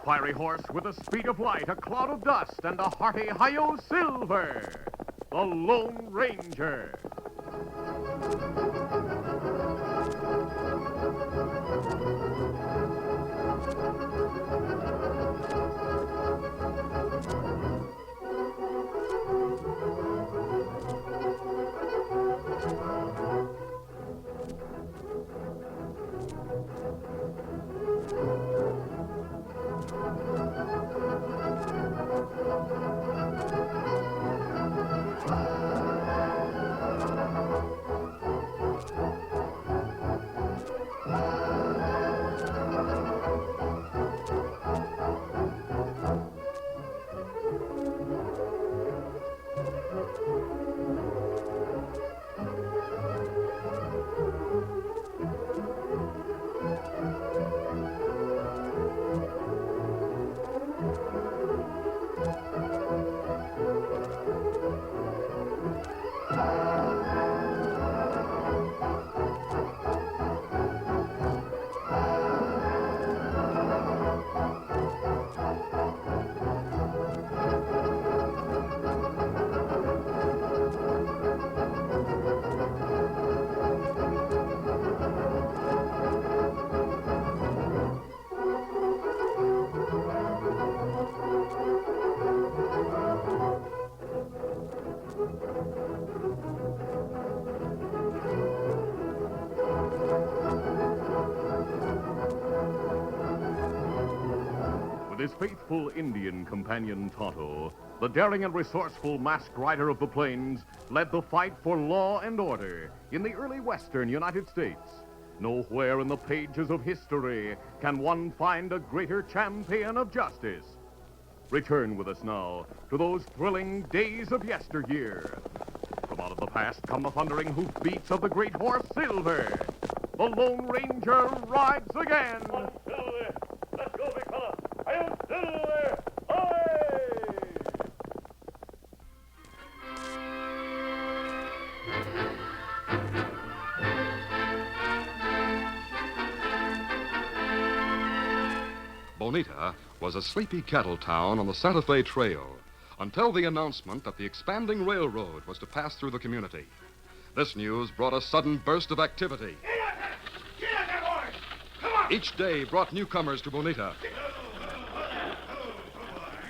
fiery horse with the speed of light, a cloud of dust, and a hearty hi-yo silver, the Lone Ranger. His faithful Indian companion Tonto, the daring and resourceful masked rider of the plains, led the fight for law and order in the early western United States. Nowhere in the pages of history can one find a greater champion of justice. Return with us now to those thrilling days of yesteryear. From out of the past come the thundering hoofbeats of the great horse Silver. The Lone Ranger rides again. Silver, let's go, big fella. I am Silver. Away! Bonita was a sleepy cattle town on the Santa Fe Trail until the announcement that the expanding railroad was to pass through the community. This news brought a sudden burst of activity. Get out there, boys! Come on! Each day brought newcomers to Bonita.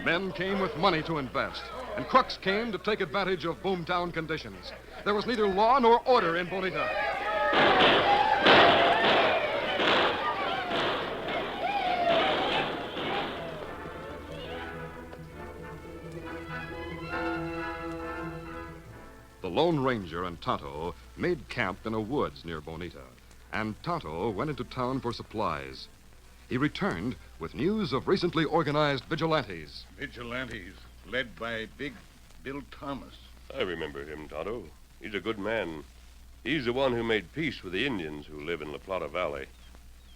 Men came with money to invest, and crooks came to take advantage of boomtown conditions. There was neither law nor order in Bonita. The Lone Ranger and Tonto made camp in a woods near Bonita, and Tonto went into town for supplies. He returned with news of recently organized vigilantes. Vigilantes, led by Big Bill Thomas. I remember him, Tonto. He's a good man. He's the one who made peace with the Indians who live in La Plata Valley.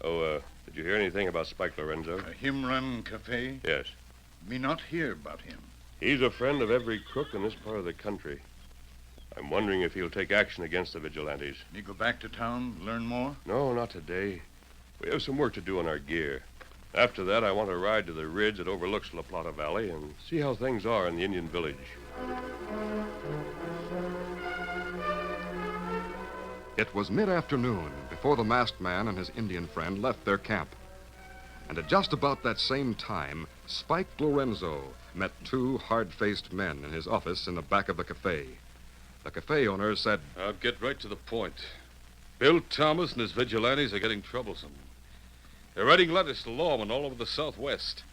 Oh, did you hear anything about Spike Lorenzo? Him run cafe? Yes. Me not hear about him. He's a friend of every crook in this part of the country. I'm wondering if he'll take action against the vigilantes. Me go back to town, learn more? No, not today. We have some work to do on our gear. After that, I want to ride to the ridge that overlooks La Plata Valley and see how things are in the Indian village. It was mid-afternoon before the masked man and his Indian friend left their camp. And at just about that same time, Spike Lorenzo met two hard-faced men in his office in the back of the cafe. The cafe owner said, "I'll get right to the point. Bill Thomas and his vigilantes are getting troublesome. They're writing letters to lawmen all over the Southwest.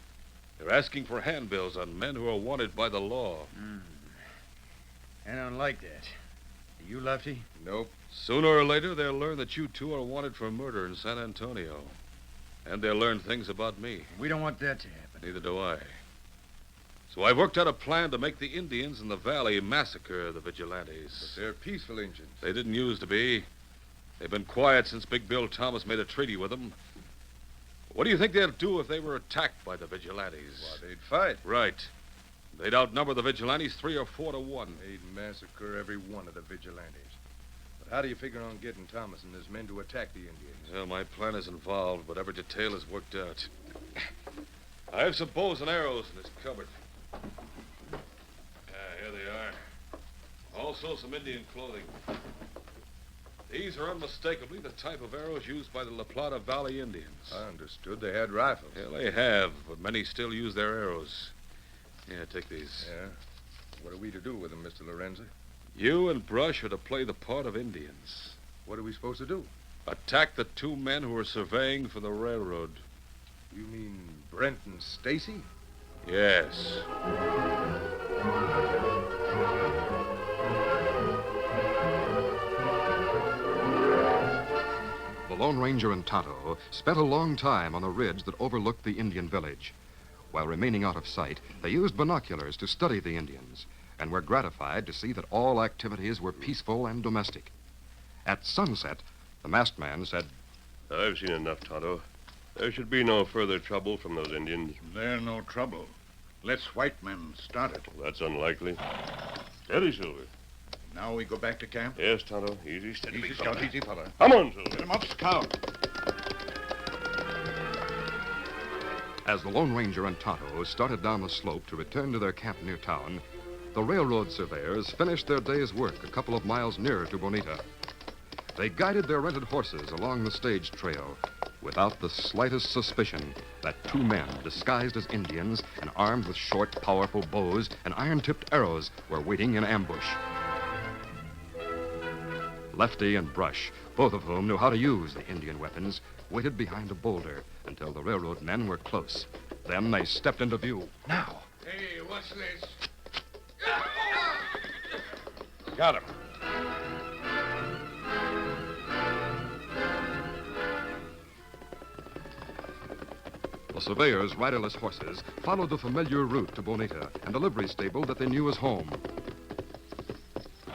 They're asking for handbills on men who are wanted by the law." I don't like that. Are you, Lefty? Nope. Sooner or later, they'll learn that you two are wanted for murder in San Antonio. And they'll learn things about me. We don't want that to happen. Neither do I. So I've worked out a plan to make the Indians in the valley massacre the vigilantes. But they're peaceful Indians. They didn't used to be. They've been quiet since Big Bill Thomas made a treaty with them. What do you think they'd do if they were attacked by the vigilantes? Well, they'd fight. Right. They'd outnumber the vigilantes 3 or 4 to 1. They'd massacre every one of the vigilantes. But how do you figure on getting Thomas and his men to attack the Indians? Well, my plan is involved, but every detail is worked out. I have some bows and arrows in this cupboard. Here they are. Also some Indian clothing. These are unmistakably the type of arrows used by the La Plata Valley Indians. I understood they had rifles. Yeah, they have, but many still use their arrows. Yeah, take these. Yeah? What are we to do with them, Mr. Lorenzi? You and Brush are to play the part of Indians. What are we supposed to do? Attack the two men who are surveying for the railroad. You mean Brent and Stacy? Yes. The Lone Ranger and Tonto spent a long time on a ridge that overlooked the Indian village. While remaining out of sight, they used binoculars to study the Indians and were gratified to see that all activities were peaceful and domestic. At sunset, the masked man said, I've seen enough, Tonto. There should be no further trouble from those Indians. They're no trouble. Let's white men start it. That's unlikely. Steady, Silver. Now we go back to camp? Yes, Tonto. Easy, steady, Easy, big Scout, fella. easy, fella. Come on, Get Silver. him up, Scout. As the Lone Ranger and Tonto started down the slope to return to their camp near town, the railroad surveyors finished their day's work a couple of miles nearer to Bonita. They guided their rented horses along the stage trail without the slightest suspicion that two men disguised as Indians and armed with short, powerful bows and iron-tipped arrows were waiting in ambush. Lefty and Brush, both of whom knew how to use the Indian weapons, waited behind a boulder until the railroad men were close. Then they stepped into view. Now. Hey, what's this? Got him. The surveyors' riderless horses followed the familiar route to Bonita and a livery stable that they knew as home.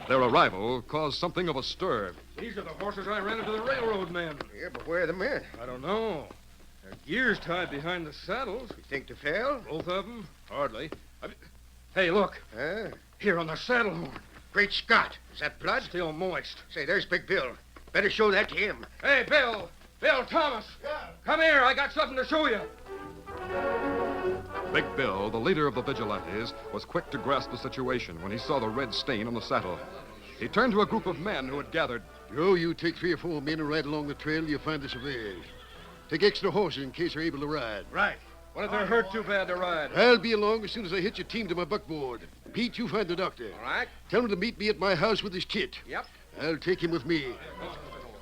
Their arrival caused something of a stir. These are the horses I rented to the railroad men. Yeah, but where are the men? I don't know. Their gears tied behind the saddles. You think they fell? Both of them? Hardly. Hey, look. Huh? Here on the saddle horn. Great Scott. Is that blood? Still moist. Say, there's Big Bill. Better show that to him. Hey, Bill. Bill Thomas. Yeah. Come here. I got something to show you. Big Bill, the leader of the Vigilantes, was quick to grasp the situation when he saw the red stain on the saddle. He turned to a group of men who had gathered. Joe, you take 3 or 4 men and ride along the trail till you find the surveyors. Take extra horses in case they're able to ride. Right. What if they're hurt too bad to ride? I'll be along as soon as I hitch your team to my buckboard. Pete, you find the doctor. All right. Tell him to meet me at my house with his kit. Yep. I'll take him with me.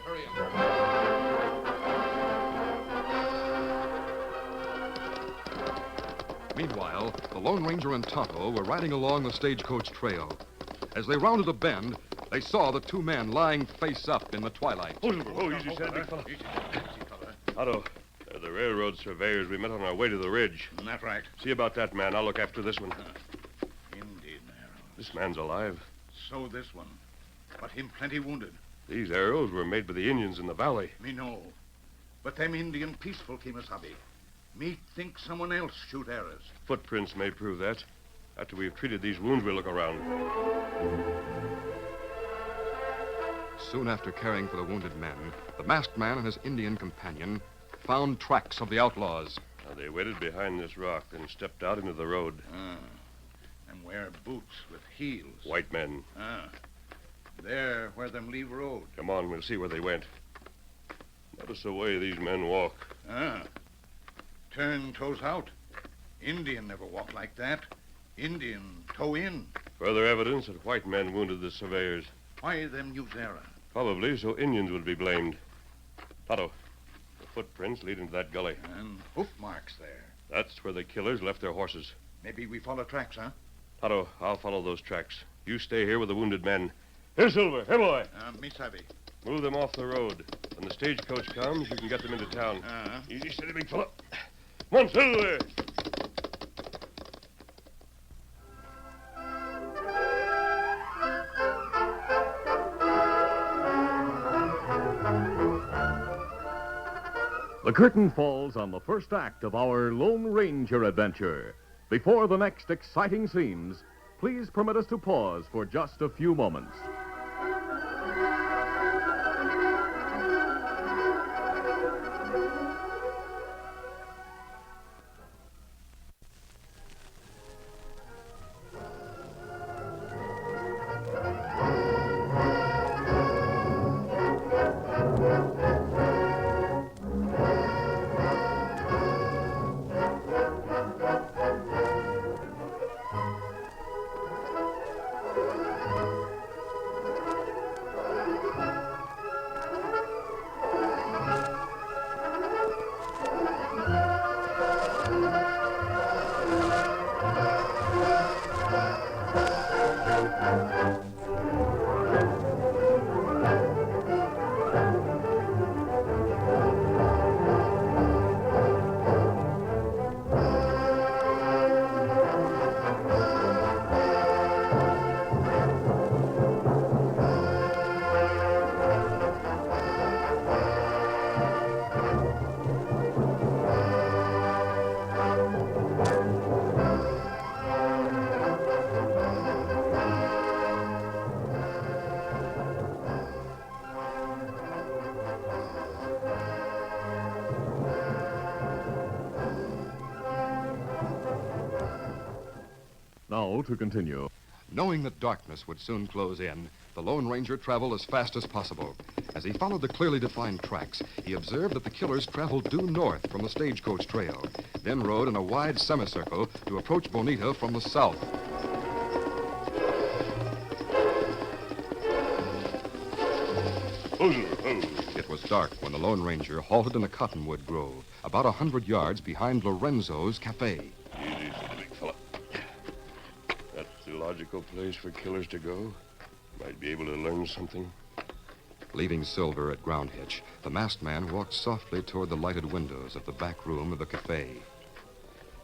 Hurry up. Meanwhile, the Lone Ranger and Tonto were riding along the stagecoach trail. As they rounded a bend, they saw the two men lying face up in the twilight. Easy, steady, big fella. Tonto, they're the railroad surveyors we met on our way to the ridge. That's right. See about that man. I'll look after this one. Indian arrows. This man's alive. So this one. But him plenty wounded. These arrows were made by the Indians in the valley. Me know. But them Indian peaceful, Kimasabi. Me think someone else shoot arrows. Footprints may prove that. After we've treated these wounds, we'll look around. Soon after caring for the wounded men, the masked man and his Indian companion found tracks of the outlaws. Now, they waited behind this rock and stepped out into the road. And wear boots with heels. White men. There where them leave road. Come on, we'll see where they went. Notice the way these men walk. Turn toes out. Indian never walk like that. Indian toe in. Further evidence that white men wounded the surveyors. Why them use arrow? Probably so Indians would be blamed. Tonto, the footprints lead into that gully. And hoof marks there. That's where the killers left their horses. Maybe we follow tracks, huh? Tonto, I'll follow those tracks. You stay here with the wounded men. Here, Silver. Here, boy. Me savvy. Move them off the road. When the stagecoach comes, you can get them into town. Easy, steady, big fella. Come on, Silver. The curtain falls on the first act of our Lone Ranger adventure. Before the next exciting scenes, please permit us to pause for just a few moments. Now to continue. Knowing that darkness would soon close in, the Lone Ranger traveled as fast as possible. As he followed the clearly defined tracks, he observed that the killers traveled due north from the stagecoach trail, then rode in a wide semicircle to approach Bonita from the south. It was dark when the Lone Ranger halted in a cottonwood grove, about 100 yards behind Lorenzo's cafe. Easy, steady, big fella. That's the logical place for killers to go. Might be able to learn something. Leaving Silver at ground hitch, the masked man walked softly toward the lighted windows of the back room of the cafe.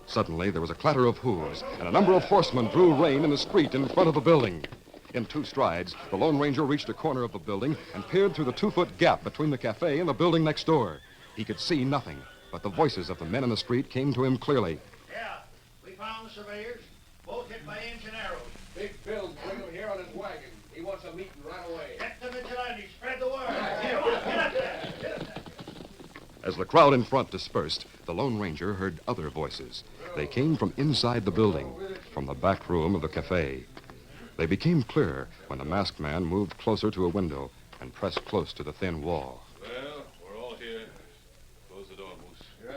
Suddenly, there was a clatter of hooves, and a number of horsemen drew rein in the street in front of the building. In 2 strides, the Lone Ranger reached a corner of the building and peered through the 2-foot gap between the cafe and the building next door. He could see nothing, but the voices of the men in the street came to him clearly. Yeah, we found the surveyors. Both hit by engine arrows. Big Bill's bringing him here on his wagon. He wants a meeting right away. Get the vigilantes. Spread the word. Get up there. Get up there. As the crowd in front dispersed, the Lone Ranger heard other voices. They came from inside the building, from the back room of the cafe. They became clearer when the masked man moved closer to a window and pressed close to the thin wall. Well, we're all here. Close the door, Moose.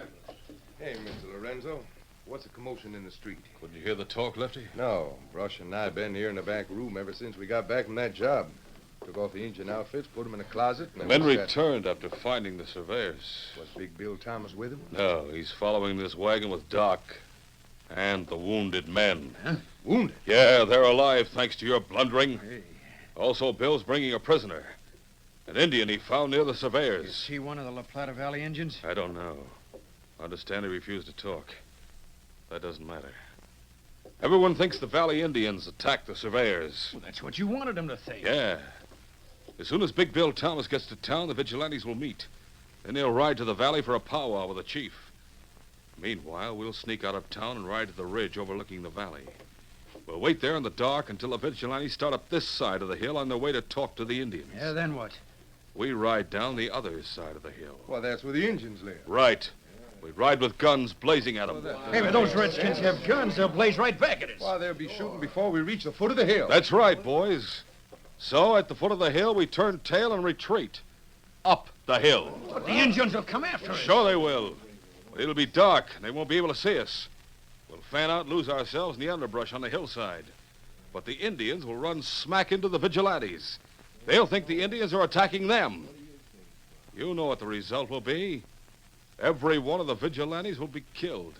Hey, Mr. Lorenzo. What's the commotion in the street? Couldn't you hear the talk, Lefty? No. Brush and I been here in the back room ever since we got back from that job. Took off the engine outfits, put them in a closet. The And men we sat- returned after finding the surveyors. Was Big Bill Thomas with him? No, he's following this wagon with Doc and the wounded men. Huh? Wounded? Yeah, they're alive thanks to your blundering. Also, Bill's bringing a prisoner. An Indian he found near the surveyors. Is he one of the La Plata Valley Indians? I don't know. I understand he refused to talk. That doesn't matter. Everyone thinks the Valley Indians attacked the surveyors. Well, that's what you wanted him to think. Yeah. As soon as Big Bill Thomas gets to town, the vigilantes will meet. Then they'll ride to the valley for a powwow with the chief. Meanwhile, we'll sneak out of town and ride to the ridge overlooking the valley. We'll wait there in the dark until the vigilantes start up this side of the hill on their way to talk to the Indians. Yeah, then what? We ride down the other side of the hill. Well, that's where the Indians live. Right. We ride with guns blazing at them. Hey, but those redskins have guns. They'll blaze right back at us. Well, they'll be shooting before we reach the foot of the hill. That's right, boys. So, at the foot of the hill, we turn tail and retreat. Up the hill. But the Indians will come after us. Sure they will. But it'll be dark, and they won't be able to see us. We'll fan out and lose ourselves in the underbrush on the hillside. But the Indians will run smack into the vigilantes. They'll think the Indians are attacking them. You know what the result will be. Every one of the vigilantes will be killed.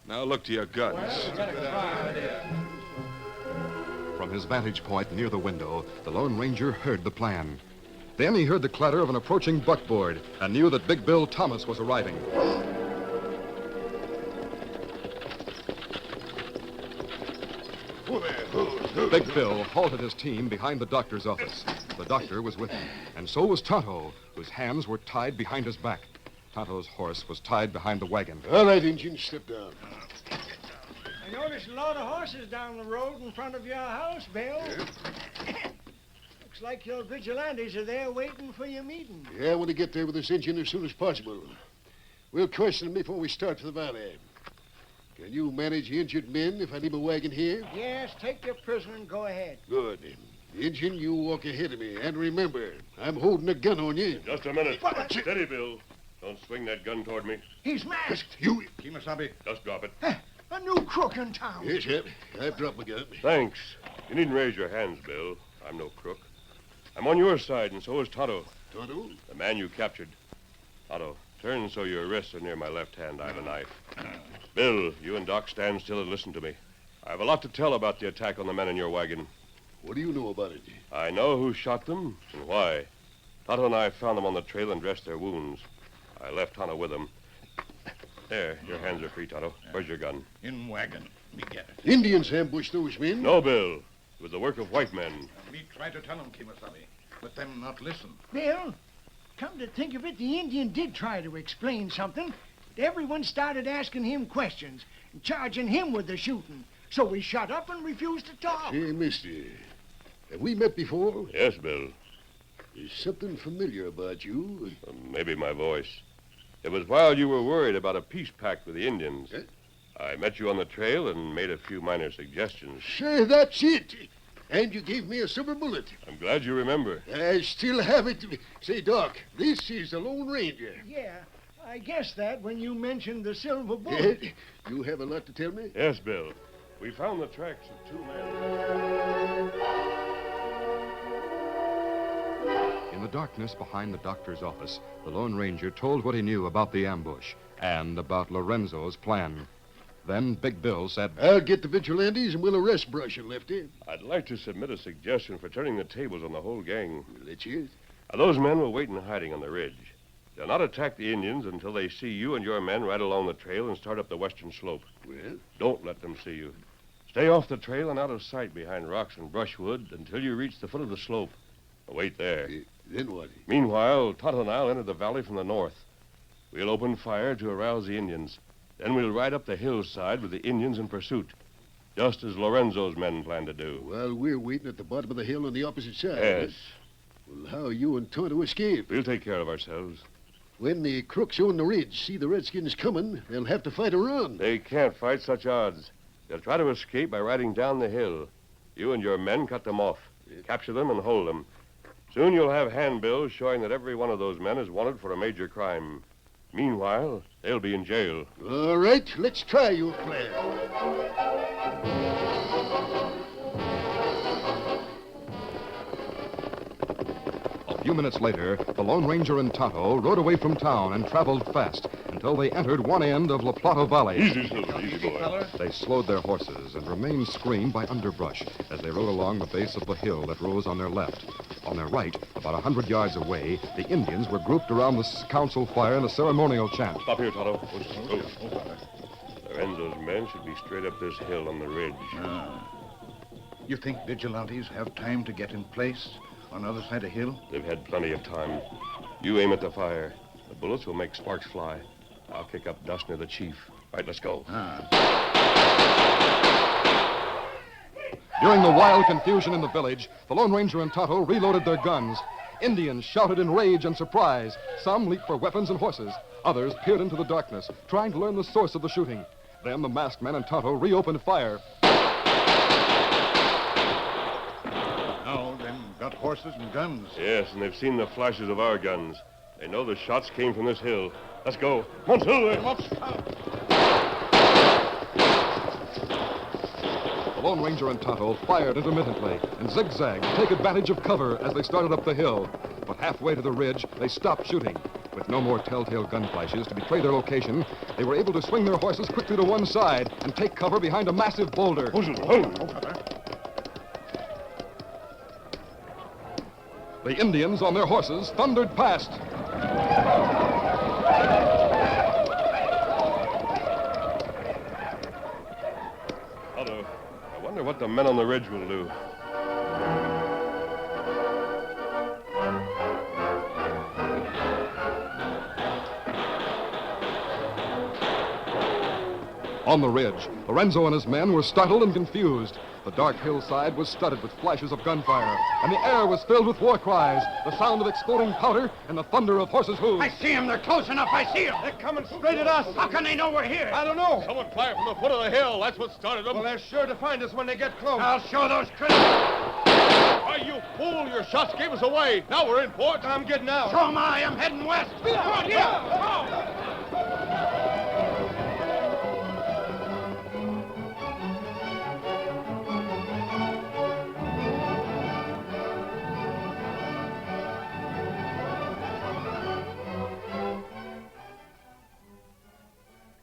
Now look to your guns. From his vantage point near the window, the Lone Ranger heard the plan. Then he heard the clatter of an approaching buckboard and knew that Big Bill Thomas was arriving. Big Bill halted his team behind the doctor's office. The doctor was with him, and so was Tonto, whose hands were tied behind his back. Tonto's horse was tied behind the wagon. All right, Injun, step down. I noticed a lot of horses down the road in front of your house, Bill. Looks like your vigilantes are there waiting for your meeting. Yeah, I want to get there with this engine as soon as possible. We'll question them before we start for the valley. Can you manage injured men if I leave a wagon here? Yes, take your prisoner and go ahead. Good. Engine, you walk ahead of me. And remember, I'm holding a gun on you. Just a minute. Steady, Bill. Don't swing that gun toward me. He's masked. You... Kimasabi. Just drop it. A new crook in town. Yes, Shep. I've dropped my gun. Thanks. You needn't raise your hands, Bill. I'm no crook. I'm on your side, and so is Tonto, Tonto? the man you captured. Tonto, turn so your wrists are near my left hand. I have a knife. Bill, you and Doc stand still and listen to me. I have a lot to tell about the attack on the men in your wagon. What do you know about it? I know who shot them and why. Tonto and I found them on the trail and dressed their wounds. I left Tonto with them. There, your hands are free, Tonto. Where's your gun? In wagon. Me get it. Indians ambushed those men? No, Bill. It was the work of white men. Me try to tell them, Kimasabi, but them not listen. Bill, come to think of it, the Indian did try to explain something. Everyone started asking him questions and charging him with the shooting. So we shut up and refused to talk. Say, mister, have we met before? Yes, Bill. There's something familiar about you. Maybe my voice. It was while you were worried about a peace pact with the Indians. Huh? I met you on the trail and made a few minor suggestions. Sure, that's it. And you gave me a silver bullet. I'm glad you remember. I still have it. Say, Doc, this is the Lone Ranger. Yeah, I guessed that when you mentioned the silver bullet. You have a lot to tell me? Yes, Bill. We found the tracks of two men. In the darkness behind the doctor's office, the Lone Ranger told what he knew about the ambush and about Lorenzo's plan. Then Big Bill said, I'll get the Vigilantes and we'll arrest Brush and Lefty. I'd like to submit a suggestion for turning the tables on the whole gang. Let's hear it. Those men will wait in hiding on the ridge. They'll not attack the Indians until they see you and your men right along the trail and start up the western slope. Well? Don't let them see you. Stay off the trail and out of sight behind rocks and brushwood until you reach the foot of the slope. Wait there. Then what? Meanwhile, Tonto and I'll enter the valley from the north. We'll open fire to arouse the Indians. Then we'll ride up the hillside with the Indians in pursuit, just as Lorenzo's men plan to do. While we're waiting at the bottom of the hill on the opposite side. Yes. Well, how you and Tonto escape? We'll take care of ourselves. When the crooks on the ridge see the Redskins coming, they'll have to fight a run. They can't fight such odds. They'll try to escape by riding down the hill. You and your men cut them off. Capture them and hold them. Soon you'll have handbills showing that every one of those men is wanted for a major crime. Meanwhile, they'll be in jail. All right, let's try your plan. A few minutes later, the Lone Ranger and Tonto rode away from town and traveled fast until they entered one end of La Plata Valley. Easy, Silver, easy, boy. They slowed their horses and remained screened by underbrush as they rode along the base of the hill that rose on their left. On their right, about 100 yards away, the Indians were grouped around the council fire in a ceremonial chant. Stop here, Tonto. Lorenzo's men should be straight up this hill on the ridge. You think Vigilantes have time to get in place on the other side of the hill? They've had plenty of time. You aim at the fire. The bullets will make sparks fly. I'll kick up dust near the chief. All right, let's go. During the wild confusion in the village, the Lone Ranger and Tonto reloaded their guns. Indians shouted in rage and surprise. Some leaped for weapons and horses. Others peered into the darkness, trying to learn the source of the shooting. Then the masked men and Tonto reopened fire. Now, then, got horses and guns. Yes, and they've seen the flashes of our guns. They know the shots came from this hill. Let's go. Come on, Silver. The Lone Ranger and Tonto fired intermittently and zigzagged to take advantage of cover as they started up the hill. But halfway to the ridge, they stopped shooting. With no more telltale gun flashes to betray their location, they were able to swing their horses quickly to one side and take cover behind a massive boulder. The Indians on their horses thundered past. Tonto, I wonder what the men on the ridge will do. On the ridge, Lorenzo and his men were startled and confused. The dark hillside was studded with flashes of gunfire, and the air was filled with war cries, the sound of exploding powder, and the thunder of horses' hooves. I see them. They're close enough. I see them. They're coming straight at us. How can they know we're here? I don't know. Someone fired from the foot of the hill. That's what started them. Well, they're sure to find us when they get close. I'll show those critters. Why, you fool! Your shots gave us away. Now we're in port. I'm getting out. So am I. I'm heading west. Come on, get out.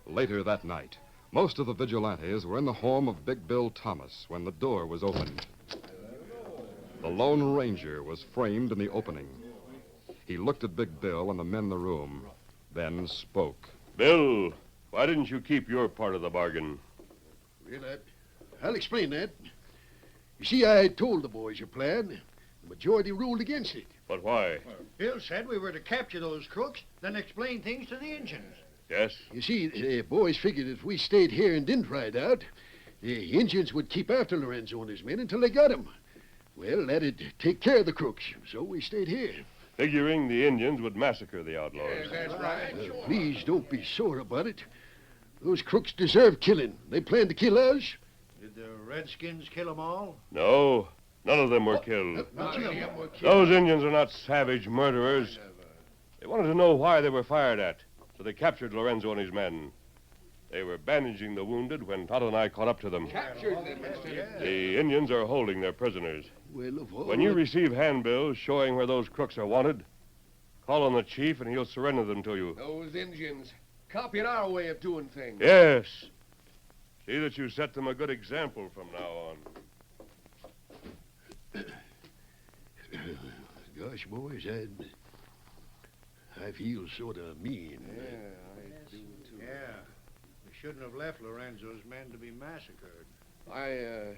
Later that night, most of the Vigilantes were in the home of Big Bill Thomas when the door was opened. The Lone Ranger was framed in the opening. He looked at Big Bill and the men in the room, then spoke. Bill, why didn't you keep your part of the bargain? Well, I'll explain that. You see, I told the boys your plan. The majority ruled against it. But why? Bill said we were to capture those crooks, then explain things to the Injuns. Yes? You see, the boys figured if we stayed here and didn't ride out, the Indians would keep after Lorenzo and his men until they got him. Well, that'd take care of the crooks, so we stayed here. Figuring the Indians would massacre the outlaws. Yes, that's right. Please don't be sore about it. Those crooks deserve killing. They plan to kill us. Did the Redskins kill 'em all? No, none of them were killed. Those Indians are not savage murderers. They wanted to know why they were fired at, so they captured Lorenzo and his men. They were bandaging the wounded when Tonto and I caught up to them. Captured them instead of... The Indians are holding their prisoners. Well, of all When you receive handbills showing where those crooks are wanted, call on the chief and he'll surrender them to you. Those Indians copied our way of doing things. Yes. See that you set them a good example from now on. Gosh, boys, I feel sort of mean. Yeah, I do too. Yeah. We shouldn't have left Lorenzo's men to be massacred. I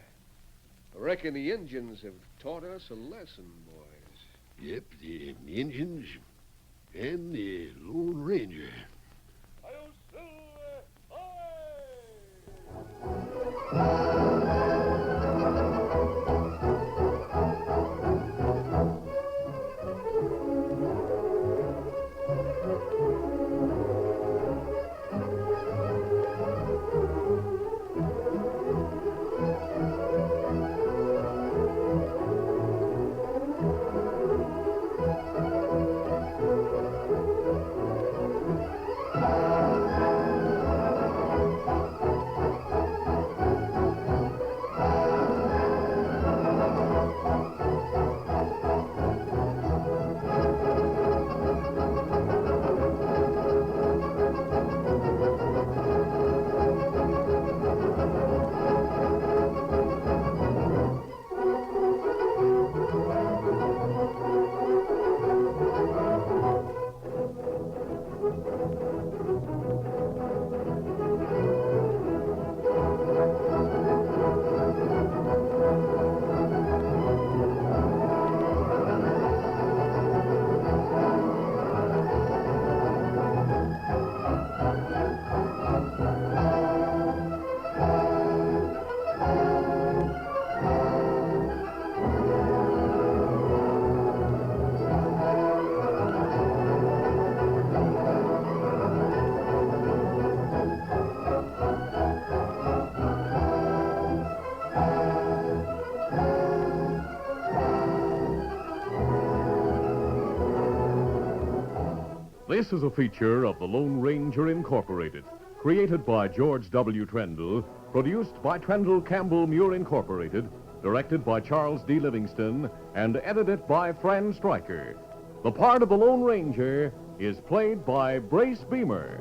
reckon the Indians have taught us a lesson, boys. Yep, the Indians and the Lone Ranger. This is a feature of the Lone Ranger Incorporated, created by George W. Trendle, produced by Trendle Campbell Muir Incorporated, directed by Charles D. Livingston, and edited by Fran Stryker. The part of the Lone Ranger is played by Brace Beamer.